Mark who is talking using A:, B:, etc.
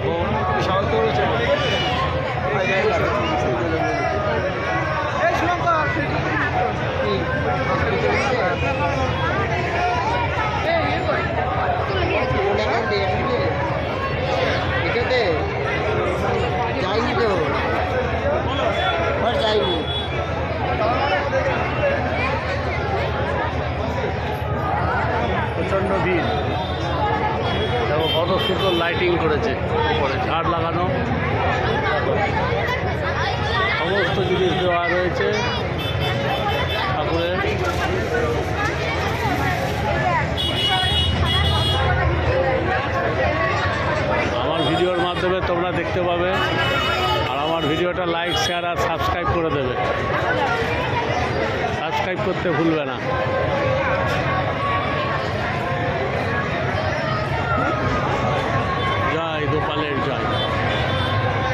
A: দেখো
B: যাইনি তো যাইনি।
A: প্রচণ্ড ভিড়। দেখো কত সুন্দর লাইটিং করেছে, উপরে ঝাড় লাগানো, সমস্ত জিনিস দেওয়া রয়েছে ঠাকুরের। আমার ভিডিওর মাধ্যমে তোমরা দেখতে পাবে, আর আমার ভিডিওটা লাইক, শেয়ার আর সাবস্ক্রাইব করে দেবে। সাবস্ক্রাইব করতে ভুলবে না।